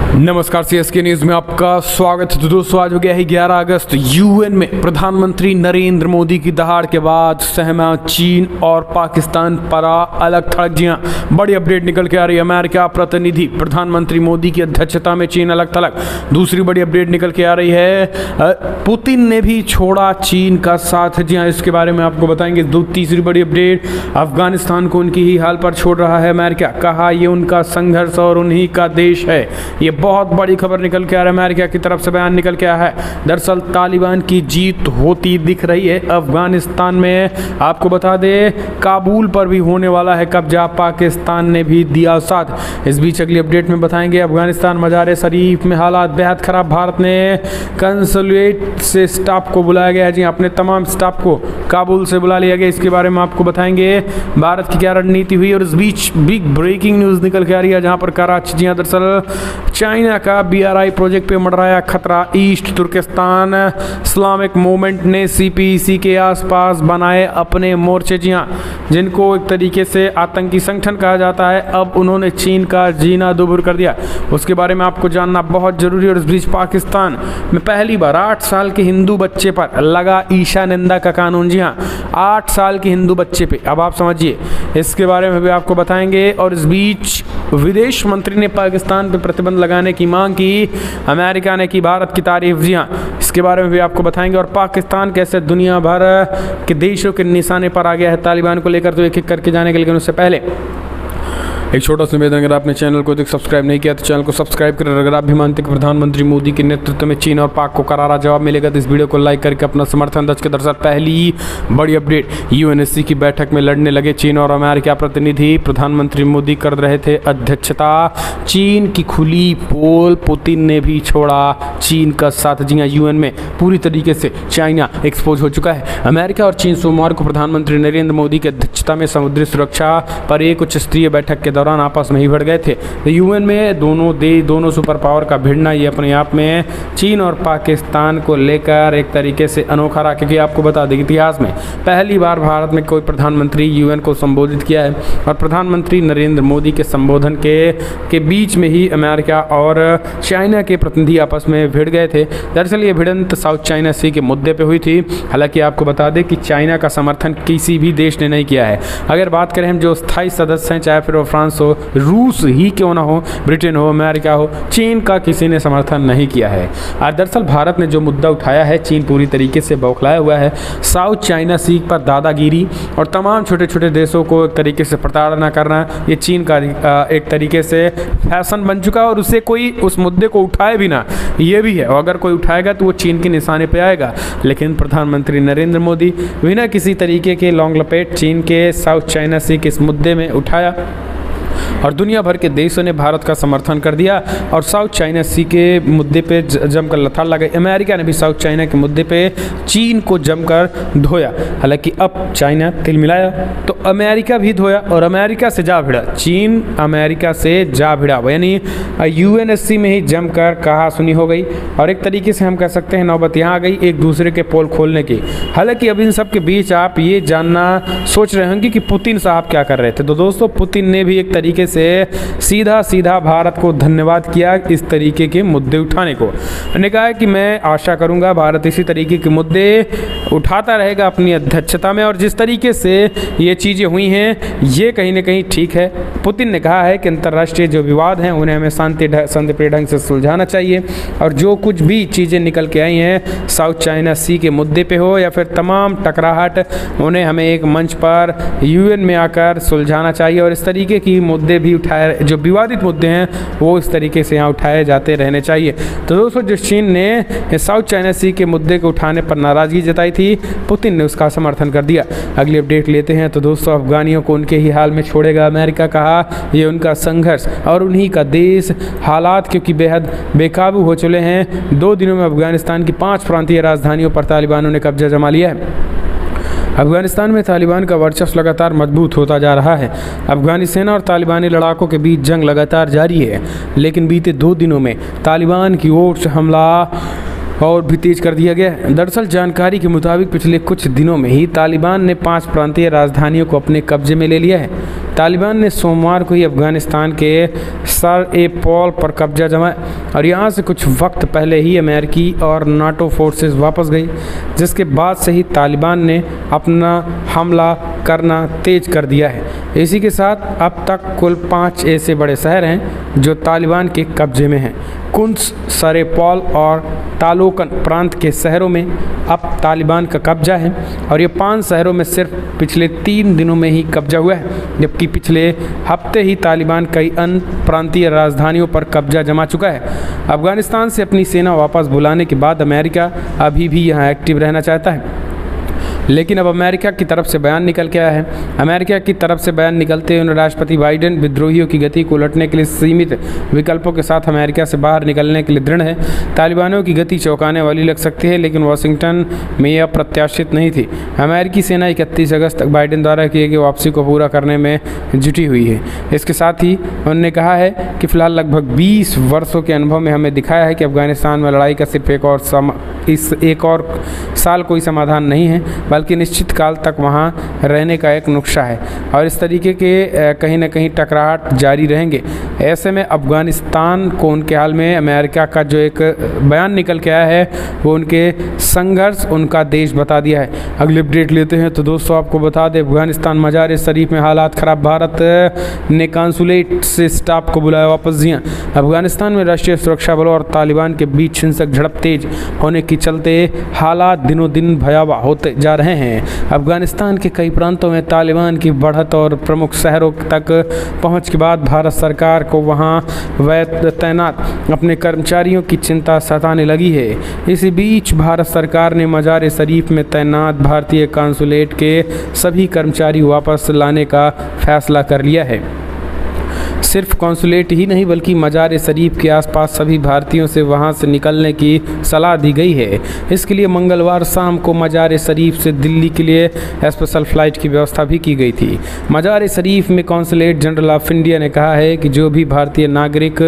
नमस्कार, CSK news में आपका स्वागत है। तो दोस्तों, आज हो गया है 11 अगस्त। यूएन में प्रधानमंत्री नरेंद्र मोदी की दहाड़ के बाद सहमा चीन और पाकिस्तान पर अलग थलग। जी हाँ, बड़ी अपडेट निकल के आ रही है। अमेरिका प्रतिनिधि प्रधानमंत्री मोदी की अध्यक्षता में चीन अलग थलग। दूसरी बड़ी अपडेट निकल के आ रही है, पुतिन ने भी छोड़ा चीन का साथ। जी हाँ, इसके बारे में आपको बताएंगे। तीसरी बड़ी अपडेट, अफगानिस्तान को उनकी ही हाल पर छोड़ रहा है अमेरिका। कहा ये उनका संघर्ष और उन्हीं का देश है। ये बहुत बड़ी खबर निकल के आ रहा है। अमेरिका की तरफ से बयान निकल के आया है। दरअसल तालिबान की जीत होती दिख रही है अफगानिस्तान में। आपको बता दें, काबुल पर भी होने वाला है कब्जा, पाकिस्तान ने भी दिया साथ। इस बीच अगली अपडेट में बताएंगे, अफगानिस्तान मजार शरीफ में हालात बेहद खराब। भारत ने कंसुलेट से स्टाफ को बुलाया गया है। जी, अपने तमाम स्टाफ को काबुल से बुला लिया गया। इसके बारे में आपको बताएंगे भारत की क्या रणनीति हुई। और इस बीच बिग ब्रेकिंग न्यूज़ निकल के आ रही है, जहाँ पर कराची, जी हाँ, दरअसल चाइना का BRI प्रोजेक्ट पे मंडराया खतरा। ईस्ट तुर्किस्तान इस्लामिक मूवमेंट ने CPEC के आसपास बनाए अपने मोर्चे। जी हाँ, जिनको एक तरीके से आतंकी संगठन कहा जाता है, अब उन्होंने चीन का जीना दुभर कर दिया। उसके बारे में आपको जानना बहुत जरूरी है। और इस बीच पाकिस्तान में पहली बार 8 साल के हिंदू बच्चे पर लगा ईशा निंदा का कानून। जी हाँ, 8 साल के हिंदू बच्चे पे, अब आप समझिए, इसके बारे में भी आपको बताएंगे। और इस बीच विदेश मंत्री ने पाकिस्तान पर प्रतिबंध लगाने की मांग की। अमेरिका ने की भारत की तारीफ। जी हाँ, इसके बारे में भी आपको बताएंगे। और पाकिस्तान कैसे दुनिया भर के देशों के निशाने पर आ गया है तालिबान को लेकर, तो एक एक करके जाने के लिए। उससे पहले एक छोटा सा निवेदन, अगर आपने चैनल को सब्सक्राइब नहीं किया तो चैनल को सब्सक्राइब करें। अगर आप भी मानते कि प्रधानमंत्री मोदी के नेतृत्व में चीन और पाक को करारा जवाब मिलेगा तो इस वीडियो को लाइक करके अपना समर्थन दर्ज करें। दरअसल पहली बड़ी अपडेट, UNSC की बैठक में लड़ने लगे चीन और अमेरिका प्रतिनिधि। प्रधानमंत्री मोदी कर रहे थे अध्यक्षता। चीन की खुली पोल, पुतिन ने भी छोड़ा चीन का साथ। जी हाँ, UN में पूरी तरीके से चाइना एक्सपोज हो चुका है। अमेरिका और चीन सोमवार को प्रधानमंत्री नरेंद्र मोदी की अध्यक्षता में समुद्री सुरक्षा पर एक उच्च स्तरीय बैठक के दौरान आपस में ही भिड़ गए थे। तो UN में दोनों सुपर पावर का भिड़ना, ये अपने आप में चीन और पाकिस्तान को लेकर एक तरीके से अनोखा रहा। क्योंकि आपको बता दें, इतिहास में पहली बार भारत में कोई प्रधानमंत्री UN को संबोधित किया है। और प्रधानमंत्री नरेंद्र मोदी के संबोधन के बीच में ही अमेरिका और चाइना के प्रतिनिधि आपस में भिड़ गए थे। दरअसल ये भिड़ंत साउथ चाइना सी के मुद्दे पर हुई थी। हालांकि आपको बता दें कि चाइना का समर्थन किसी भी देश ने नहीं किया है। अगर बात करें हम जो स्थायी सदस्य हैं, चाहे फिर वो फ्रांस हो, रूस ही क्यों ना हो, ब्रिटेन हो, अमेरिका हो, चीन का किसी ने समर्थन नहीं किया है। और दरअसल भारत ने जो मुद्दा उठाया है, चीन पूरी तरीके से बौखलाया हुआ है। साउथ चाइना सी पर दादागिरी और तमाम छोटे छोटे देशों को एक तरीके से प्रताड़ना करना, ये चीन का एक तरीके से फैशन बन चुका है। और उसे कोई उस मुद्दे को उठाए भी ना, ये भी है। और अगर कोई उठाएगा तो वो चीन के निशाने पे आएगा। लेकिन प्रधानमंत्री नरेंद्र मोदी बिना किसी तरीके के लॉन्ग लपेट चीन के साउथ चाइना सी के इस मुद्दे में उठाया और दुनिया भर के देशों ने भारत का समर्थन कर दिया। और साउथ चाइना सी के मुद्दे पे जमकर लथाड़ लगा। अमेरिका ने भी साउथ चाइना के मुद्दे पे चीन को जमकर धोया। हालांकि अब चाइना तिल मिलाया तो अमेरिका भी धोया और अमेरिका से जा भिड़ा। चीन अमेरिका से जा भिड़ा, यानी UNSC में ही जमकर कहा सुनी हो गई। और एक तरीके से हम कह सकते हैं नौबत यहाँ आ गई एक दूसरे के पोल खोलने की। हालांकि अब इन सब के बीच आप ये जानना सोच रहे होंगे कि पुतिन साहब क्या कर रहे थे। तो दोस्तों, पुतिन ने भी एक तरीके से सीधा सीधा भारत को धन्यवाद किया इस तरीके के मुद्दे उठाने को। उन्होंने कहा कि मैं आशा करूंगा भारत इसी तरीके के मुद्दे उठाता रहेगा अपनी अध्यक्षता में। और जिस तरीके से ये चीज़ें हुई हैं, ये कहीं ना कहीं ठीक है। पुतिन ने कहा है कि अंतर्राष्ट्रीय जो विवाद हैं उन्हें हमें शांतिप्रिय ढंग से सुलझाना चाहिए। और जो कुछ भी चीज़ें निकल के आई हैं साउथ चाइना सी के मुद्दे पे हो या फिर तमाम टकराहट, उन्हें हमें एक मंच पर UN में आकर सुलझाना चाहिए। और इस तरीके की मुद्दे भी उठाए, जो विवादित मुद्दे हैं वो इस तरीके से यहाँ उठाए जाते रहने चाहिए। तो दोस्तों, जो चीन ने साउथ चाइना सी के मुद्दे को उठाने पर नाराज़गी जताई थी, पुतिन ने उसका समर्थन कर दिया। अगली अपडेट लेते हैं। तो दोस्तों, अफगानियों को उनके ही हाल में छोड़ेगा अमेरिका। कहा ये उनका संघर्ष और उन्हीं का देश। हालात क्योंकि बेहद बेकाबू हो चले हैं। 2 दिनों में अफगानिस्तान की 5 प्रांतीय राजधानियों पर तालिबानों ने कब्जा जमा लिया है। अफगानिस्तान में तालिबान का वर्चस्व लगातार मजबूत होता जा रहा है। अफगानी सेना और तालिबानी लड़ाकों के बीच जंग लगातार जारी है। लेकिन बीते 2 दिनों में तालिबान की ओर से हमला और भी तेज कर दिया गया है। दरअसल जानकारी के मुताबिक पिछले कुछ दिनों में ही तालिबान ने 5 प्रांतीय राजधानियों को अपने कब्जे में ले लिया है। तालिबान ने सोमवार को ही अफगानिस्तान के सर ए पॉल पर कब्जा जमाया। और यहाँ से कुछ वक्त पहले ही अमेरिकी और नाटो फोर्सेस वापस गई, जिसके बाद से ही तालिबान ने अपना हमला करना तेज कर दिया है। इसी के साथ अब तक कुल 5 ऐसे बड़े शहर हैं जो तालिबान के कब्जे में हैं। कुंस, सरेपॉल और तालोकन प्रांत के शहरों में अब तालिबान का कब्जा है और ये 5 शहरों में सिर्फ पिछले 3 दिनों में ही कब्जा हुआ है, जबकि पिछले हफ्ते ही तालिबान कई अन्य प्रांतीय राजधानियों पर कब्जा जमा चुका है। अफगानिस्तान से अपनी सेना वापस बुलाने के बाद अमेरिका अभी भी यहाँ एक्टिव रहना चाहता है, लेकिन अब अमेरिका की तरफ से बयान निकल के आया है। अमेरिका की तरफ से बयान निकलते हुए राष्ट्रपति बाइडेन विद्रोहियों की गति को उलटने के लिए सीमित विकल्पों के साथ अमेरिका से बाहर निकलने के लिए दृढ़ है। तालिबानों की गति चौंकाने वाली लग सकती है, लेकिन वाशिंगटन में यह अप्रत्याशित नहीं थी। अमेरिकी सेना 31 अगस्त तक बाइडेन द्वारा किए गए वापसी को पूरा करने में जुटी हुई है। इसके साथ ही उन्होंने कहा है कि फिलहाल लगभग 20 वर्षों के अनुभव में हमें दिखाया है कि अफगानिस्तान में लड़ाई का सिर्फ एक और साल कोई समाधान नहीं है, बल्कि निश्चित काल तक वहाँ रहने का एक नुस्खा है और इस तरीके के कहीं ना कहीं टकराहट जारी रहेंगे। ऐसे में अफगानिस्तान को उनके हाल में अमेरिका का जो एक बयान निकल के आया है वो उनके संघर्ष, उनका देश बता दिया है। अगली अपडेट लेते हैं तो दोस्तों आपको बता दें, अफगानिस्तान मजार शरीफ में हालात खराब, भारत ने कांसुलेट से स्टाफ को बुलाया वापस। जी हाँ, अफगानिस्तान में राष्ट्रीय सुरक्षा बलों और तालिबान के बीच हिंसक झड़प तेज होने के चलते हालात दिनों दिन भयावह होते जा रहे हैं। अफगानिस्तान के कई प्रांतों में तालिबान की बढ़त और प्रमुख शहरों तक पहुंच के बाद भारत सरकार को वहां तैनात अपने कर्मचारियों की चिंता सताने लगी है। इसी बीच भारत सरकार ने मजार शरीफ में तैनात भारतीय कांसुलेट के सभी कर्मचारी वापस लाने का फैसला कर लिया है। सिर्फ कॉन्सुलेट ही नहीं बल्कि मजार शरीफ के आसपास सभी भारतीयों से वहां से निकलने की सलाह दी गई है। इसके लिए मंगलवार शाम को मजार शरीफ से दिल्ली के लिए स्पेशल फ्लाइट की व्यवस्था भी की गई थी। मजार शरीफ में कॉन्सुलेट जनरल ऑफ इंडिया ने कहा है कि जो भी भारतीय नागरिक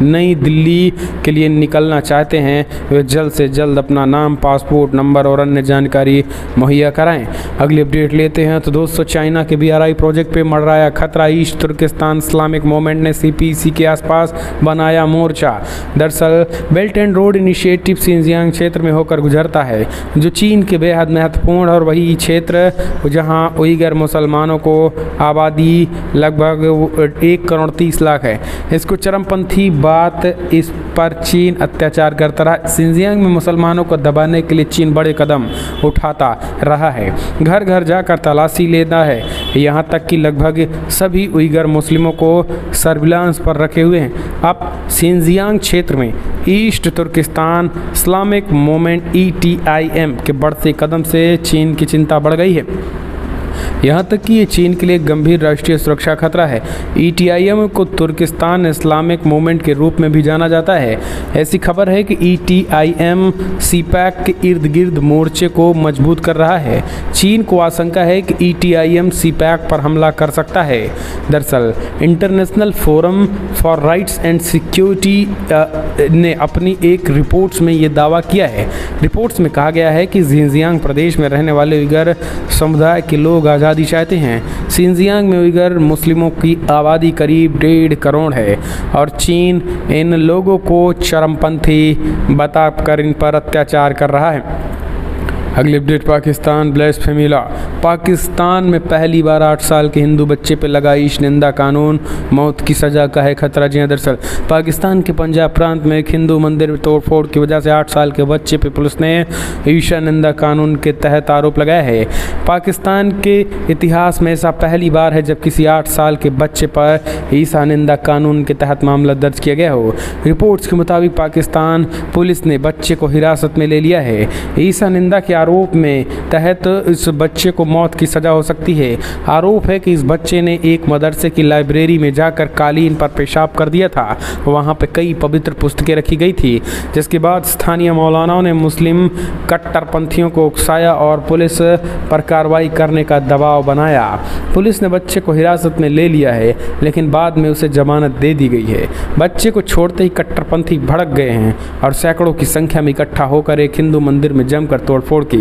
नई दिल्ली के लिए निकलना चाहते हैं वे जल्द से जल्द अपना नाम, पासपोर्ट नंबर और अन्य जानकारी मुहैया कराएं। अगली अपडेट लेते हैं तो दोस्तों, चाइना के BRI प्रोजेक्ट पे मंडराया खतरा, ईस्ट तुर्किस्तान इस्लामिक मूवमेंट ने CPC के आसपास बनाया मोर्चा। दरअसल belt and road initiative Xinjiang क्षेत्र में होकर गुजरता है, जो चीन के बेहद महत्वपूर्ण और वही क्षेत्र जहां उइगर मुसलमानों को आबादी लगभग 1 करोड़ 30 लाख है। इसको चरमपंथी बात इस पर चीन अत्याचार करता रहा। शिनजियांग में मुसलमानों को दबाने के लिए चीन बड़े कदम उठाता रहा है, घर घर जाकर तलाशी लेता है, यहाँ तक कि लगभग सभी उइगर मुस्लिमों को सर्विलांस पर रखे हुए हैं। अब शिनजियांग क्षेत्र में East Turkistan Islamic Movement ETIM के बढ़ते कदम से चीन की चिंता बढ़ गई है, यहाँ तक कि ये चीन के लिए गंभीर राष्ट्रीय सुरक्षा खतरा है। ETIM को तुर्किस्तान इस्लामिक मूवमेंट के रूप में भी जाना जाता है। ऐसी खबर है कि ETIM CPAC के इर्द गिर्द मोर्चे को मजबूत कर रहा है। चीन को आशंका है कि ETIM CPAC पर हमला कर सकता है। दरअसल international forum for rights and security ने अपनी एक रिपोर्ट्स में ये दावा किया है। रिपोर्ट्स में कहा गया है कि शिनजियांग प्रदेश में रहने वाले उइगर समुदाय के लोग आज़ादी चाहते हैं। शिनजियांग में उइगर मुस्लिमों की आबादी करीब 1.5 करोड़ है और चीन इन लोगों को चरमपंथी बताकर इन पर अत्याचार कर रहा है। अगली update, Pakistan blasphemy law. Pakistan में पहली बार 8 साल के हिंदू बच्चे पर लगा ईश निंदा कानून, मौत की सज़ा का है खतरा। जी दरअसल पाकिस्तान के पंजाब प्रांत में एक हिंदू मंदिर में तोड़फोड़ की वजह से 8 साल के बच्चे पर पुलिस ने ईशा निंदा कानून के तहत आरोप लगाया है। पाकिस्तान के इतिहास में ऐसा पहली बार है जब किसी 8 साल के बच्चे पर ईशा निंदा कानून के तहत मामला दर्ज किया गया हो। रिपोर्ट्स के मुताबिक पाकिस्तान पुलिस ने बच्चे को हिरासत में ले लिया है। ईशा निंदा के आरोप में तहत इस बच्चे को मौत की सज़ा हो सकती है। आरोप है कि इस बच्चे ने एक मदरसे की लाइब्रेरी में जाकर कालीन पर पेशाब कर दिया था। वहाँ पे कई पवित्र पुस्तकें रखी गई थी, जिसके बाद स्थानीय मौलानाओं ने मुस्लिम कट्टरपंथियों को उकसाया और पुलिस पर कार्रवाई करने का दबाव बनाया। पुलिस ने बच्चे को हिरासत में ले लिया है, लेकिन बाद में उसे जमानत दे दी गई है। बच्चे को छोड़ते ही कट्टरपंथी भड़क गए हैं और सैकड़ों की संख्या में इकट्ठा होकर एक हिंदू मंदिर में जमकर तोड़फोड़ की।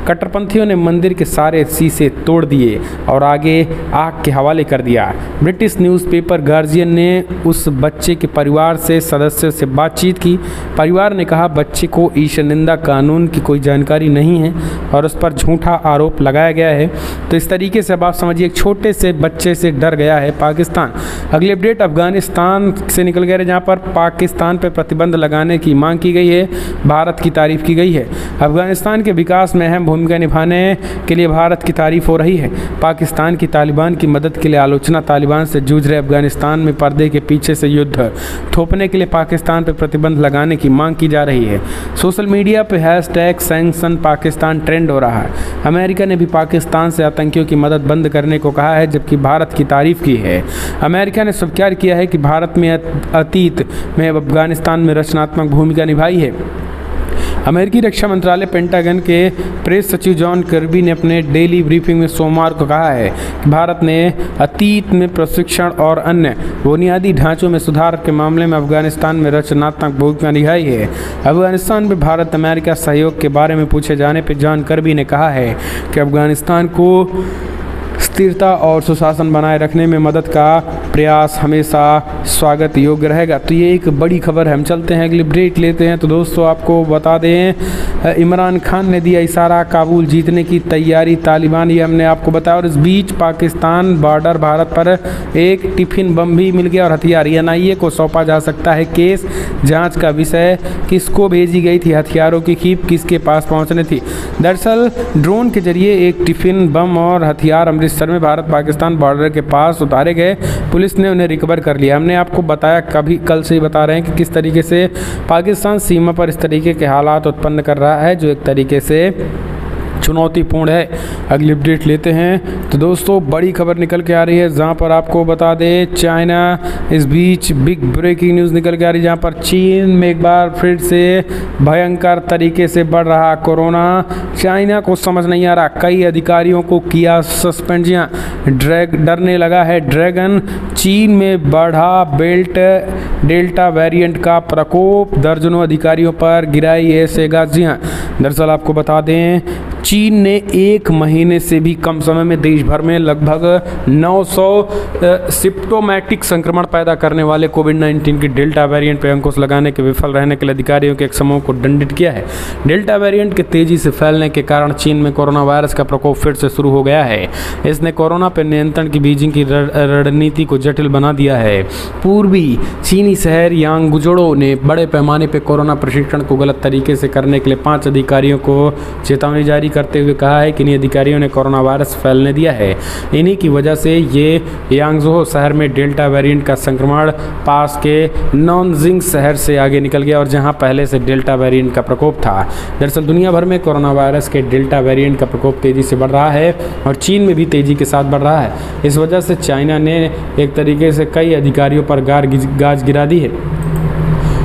कट्टरपंथियों ने मंदिर के सारे फांसी से तोड़ दिए और आगे आग के हवाले कर दिया। ब्रिटिश न्यूज़पेपर गार्जियन ने उस बच्चे के परिवार से सदस्यों से बातचीत की। परिवार ने कहा बच्चे को ईश्वर निंदा कानून की कोई जानकारी नहीं है और उस पर झूठा आरोप लगाया गया है। तो इस तरीके से अब आप समझिए एक छोटे से बच्चे से डर गया है पाकिस्तान। अगली अपडेट अफगानिस्तान से निकल गया है, जहाँ पर पाकिस्तान पर प्रतिबंध लगाने की मांग की गई है, भारत की तारीफ की गई है। अफगानिस्तान के विकास में अहम भूमिका निभाने के लिए भारत की तारीफ हो रही है। पाकिस्तान की तालिबान की मदद के लिए आलोचना। तालिबान से जूझ रहे अफगानिस्तान में पर्दे के पीछे से युद्ध थोपने के लिए पाकिस्तान पर प्रतिबंध लगाने की मांग की जा रही है। सोशल मीडिया पर हैशटैग सैंक्शन पाकिस्तान ट्रेंड हो रहा है। अमेरिका ने भी पाकिस्तान से आतंकियों की मदद बंद करने को कहा है, जबकि भारत की तारीफ की है। अमेरिका ने स्वीकार किया है कि भारत में अतीत में अफगानिस्तान में रचनात्मक भूमिका निभाई है। अमेरिकी रक्षा मंत्रालय पेंटागन के प्रेस सचिव जॉन कर्बी ने अपने डेली ब्रीफिंग में सोमवार को कहा है कि भारत ने अतीत में प्रशिक्षण और अन्य बुनियादी ढांचों में सुधार के मामले में अफगानिस्तान में रचनात्मक भूमिका निभाई है। अफगानिस्तान में भारत अमेरिका सहयोग के बारे में पूछे जाने पर जॉन कर्बी ने कहा है कि अफगानिस्तान को स्थिरता और सुशासन बनाए रखने में मदद का प्रयास हमेशा स्वागत योग्य रहेगा। तो ये एक बड़ी खबर है। हम चलते हैं अगली ब्रेक लेते हैं। तो दोस्तों आपको बता दें, इमरान खान ने दिया इशारा, काबुल जीतने की तैयारी तालिबान, ये हमने आपको बताया। और इस बीच पाकिस्तान बॉर्डर भारत पर एक टिफिन बम भी मिल गया और हथियार। NIA को सौंपा जा सकता है केस। जाँच का विषय किसको भेजी गई थी हथियारों की खेप, किसके पास पहुँचने थी। दरअसल ड्रोन के जरिए एक टिफिन बम और हथियार अमृतसर में भारत पाकिस्तान बॉर्डर के पास उतारे गए। पुलिस ने उन्हें रिकवर कर लिया। हमने आपको बताया, कल से ही बता रहे हैं कि किस तरीके से पाकिस्तान सीमा पर इस तरीके के हालात उत्पन्न कर रहा है जो एक तरीके से चुनौतीपूर्ण है। अगली अपडेट लेते हैं। तो दोस्तों बड़ी खबर निकल के आ रही है, जहां पर आपको बता दें चाइना इस बीच बिग ब्रेकिंग न्यूज़ निकल के आ रही है, जहां पर चीन में एक बार फिर से भयंकर तरीके से बढ़ रहा कोरोना। चाइना को समझ नहीं आ रहा, कई अधिकारियों को किया सस्पेंड। जी हाँ, डरने लगा है ड्रैगन। चीन में बढ़ा डेल्टा वेरिएंट का प्रकोप, दर्जनों अधिकारियों पर गिराई ऐसे गाज। जी हाँ, दरअसल आपको बता दें चीन ने एक महीने से भी कम समय में देश भर में लगभग 900 सिम्प्टोमेटिक संक्रमण पैदा करने वाले कोविड-19 के डेल्टा वेरिएंट पर अंकुश लगाने के विफल रहने के लिए अधिकारियों के एक समूह को दंडित किया है। डेल्टा वेरिएंट के तेजी से फैलने के कारण चीन में कोरोना वायरस का प्रकोप फिर से शुरू हो गया है। इसने कोरोना पर नियंत्रण की बीजिंग की रणनीति को जटिल बना दिया है। पूर्वी चीनी शहर यांगुजो ने बड़े पैमाने पर कोरोना प्रशिक्षण को गलत तरीके से करने के लिए 5 अधिकारियों को चेतावनी जारी करते हुए कहा है कि इन अधिकारियों ने कोरोना वायरस फैलने दिया है। इन्हीं की वजह से ये यांगजो शहर में डेल्टा वेरिएंट का संक्रमण पास के नॉनजिंग शहर से आगे निकल गया और जहां पहले से डेल्टा वेरिएंट का प्रकोप था। दरअसल दुनिया भर में कोरोना वायरस के डेल्टा वेरिएंट का प्रकोप तेजी से बढ़ रहा है और चीन में भी तेजी के साथ बढ़ रहा है। इस वजह से चाइना ने एक तरीके से कई अधिकारियों पर गाज गिरा दी है।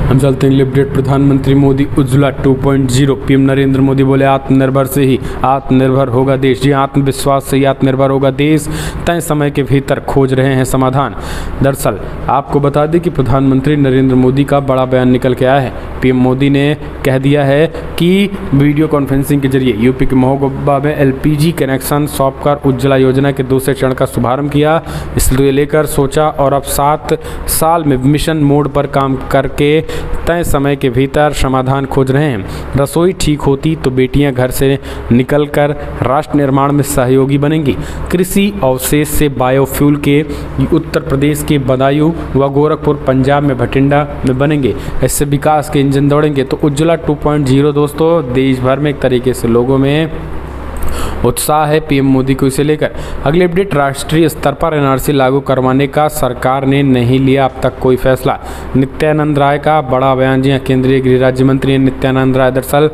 हम चलते हैं अपडेट। प्रधानमंत्री मोदी उज्ज्वला 2.0। पीएम नरेंद्र मोदी बोले आत्मनिर्भर से ही आत्मनिर्भर होगा देश। जी, आत्मविश्वास से ही आत्मनिर्भर होगा देश, तय समय के भीतर खोज रहे हैं समाधान। दरअसल आपको बता दें कि प्रधानमंत्री नरेंद्र मोदी का बड़ा बयान निकल के आया है। पीएम मोदी ने कह दिया है कि वीडियो कॉन्फ्रेंसिंग के जरिए यूपी के महोबा में LPG कनेक्शन सौंपकर उज्ज्वला योजना के दूसरे चरण का शुभारंभ किया। इसलिए लेकर सोचा और अब 7 साल में मिशन मोड पर काम करके तय समय के भीतर समाधान खोज रहे हैं। रसोई ठीक होती तो बेटियां घर से निकलकर राष्ट्र निर्माण में सहयोगी बनेंगी। कृषि अवशेष से बायोफ्यूल के उत्तर प्रदेश के बदायूं व गोरखपुर पंजाब में भटिंडा में बनेंगे। इससे विकास के इंजन दौड़ेंगे। तो उज्ज्वला 2.0 दोस्तों देश भर में एक तरीके से लोगों में उत्साह है पीएम मोदी को इसे लेकर। अगली अपडेट, राष्ट्रीय स्तर पर NRC लागू करवाने का सरकार ने नहीं लिया अब तक कोई फैसला। नित्यानंद राय का बड़ा बयान। जी, केंद्रीय गृह राज्य मंत्री नित्यानंद राय दरअसल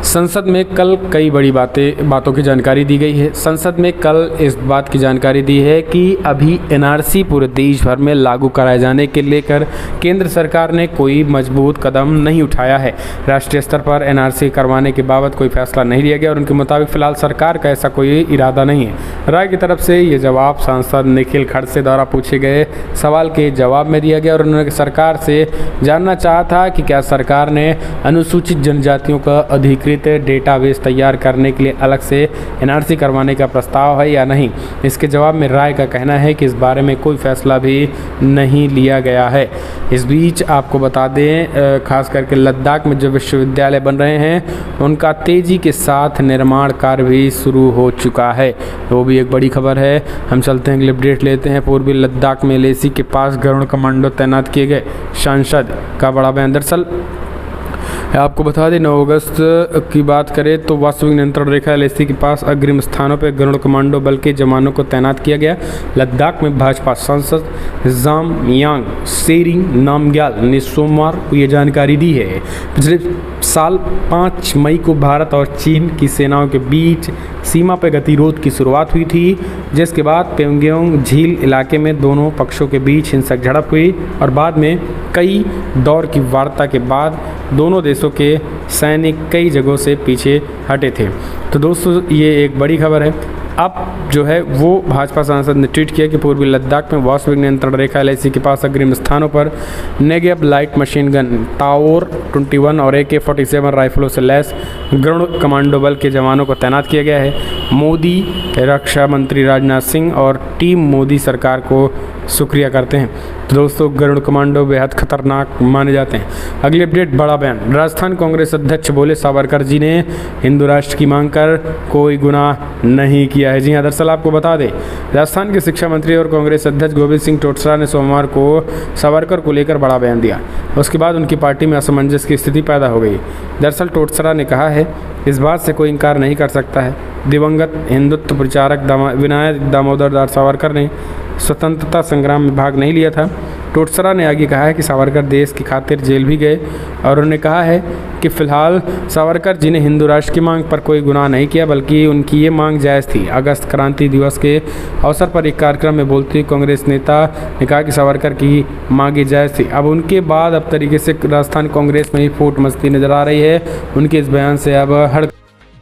संसद में कल कई बड़ी बातों की जानकारी दी गई है। संसद में कल इस बात की जानकारी दी है कि अभी NRC पूरे देश भर में लागू कराए जाने के लेकर केंद्र सरकार ने कोई मजबूत कदम नहीं उठाया है। राष्ट्रीय स्तर पर NRC करवाने के बाबत कोई फैसला नहीं लिया गया और उनके मुताबिक फिलहाल सरकार का ऐसा कोई इरादा नहीं है। राय की तरफ से ये जवाब सांसद निखिल खड़से द्वारा पूछे गए सवाल के जवाब में दिया गया और उन्होंने सरकार से जानना चाहा था कि क्या सरकार ने अनुसूचित जनजातियों का अधिकृत संगठित डेटाबेस तैयार करने के लिए अलग से एनआरसी करवाने का प्रस्ताव है या नहीं। इसके जवाब में राय का कहना है कि इस बारे में कोई फैसला भी नहीं लिया गया है। इस बीच आपको बता दें, खास करके लद्दाख में जो विश्वविद्यालय बन रहे हैं उनका तेज़ी के साथ निर्माण कार्य भी शुरू हो चुका है, वो भी एक बड़ी खबर है। हम चलते हैं, अगले अपडेट लेते हैं। पूर्वी लद्दाख में लेसी के पास गरुड़ कमांडो तैनात किए गए, सांसद का बड़ा बयान। दरअसल आपको बता दें 9 अगस्त की बात करें तो वास्तविक नियंत्रण रेखा लेसी के पास अग्रिम स्थानों पर गरुड़ कमांडो बल के जवानों को तैनात किया गया। लद्दाख में भाजपा सांसद जामयांग सेरिंग नामग्याल ने सोमवार को ये जानकारी दी है। पिछले साल 5 मई को भारत और चीन की सेनाओं के बीच सीमा पर गतिरोध की शुरुआत हुई थी, जिसके बाद पेंगोंग झील इलाके में दोनों पक्षों के बीच हिंसक झड़प हुई और बाद में कई दौर की वार्ता के बाद दोनों देशों के सैनिक कई जगहों से पीछे हटे थे। तो दोस्तों ये एक बड़ी खबर है। अब जो है वो भाजपा सांसद ने ट्वीट किया कि पूर्वी लद्दाख में वास्तविक नियंत्रण रेखा एलएसी के पास अग्रिम स्थानों पर नेगेव लाइट मशीन गन टाओर 21 और AK-47 राइफलों से लैस गरुड़ कमांडो बल के जवानों को तैनात किया गया है। मोदी रक्षा मंत्री राजनाथ सिंह और टीम मोदी सरकार को शुक्रिया करते हैं। तो दोस्तों गरुड़ कमांडो बेहद खतरनाक माने जाते हैं। अगली अपडेट, बड़ा बयान। राजस्थान कांग्रेस अध्यक्ष बोले सावरकर जी ने हिंदू राष्ट्र की मांग कर कोई गुनाह नहीं किया है। जी हाँ, दरअसल आपको बता दें, राजस्थान के शिक्षा मंत्री और कांग्रेस अध्यक्ष गोविंद सिंह टोटसरा ने सोमवार को सावरकर को लेकर बड़ा बयान दिया। उसके बाद उनकी पार्टी में असमंजस की स्थिति पैदा हो गई। दरअसल टोटसरा ने कहा है, इस बात से कोई इनकार नहीं कर सकता है, दिवंगत हिंदुत्व प्रचारक विनायक दामोदर दास सावरकर ने स्वतंत्रता संग्राम में भाग नहीं लिया था। टोटसरा ने आगे कहा है कि सावरकर देश की खातिर जेल भी गए और उन्होंने कहा है कि फिलहाल सावरकर जी ने हिंदू राष्ट्र की मांग पर कोई गुनाह नहीं किया, बल्कि उनकी ये मांग जायज़ थी। अगस्त क्रांति दिवस के अवसर पर एक कार्यक्रम में बोलते हुए कांग्रेस नेता ने कहा कि सावरकर की मांगे जायज़ थी। अब उनके बाद अब तरीके से राजस्थान कांग्रेस में ही फूट मचती नजर आ रही है। उनके इस बयान से अब हड़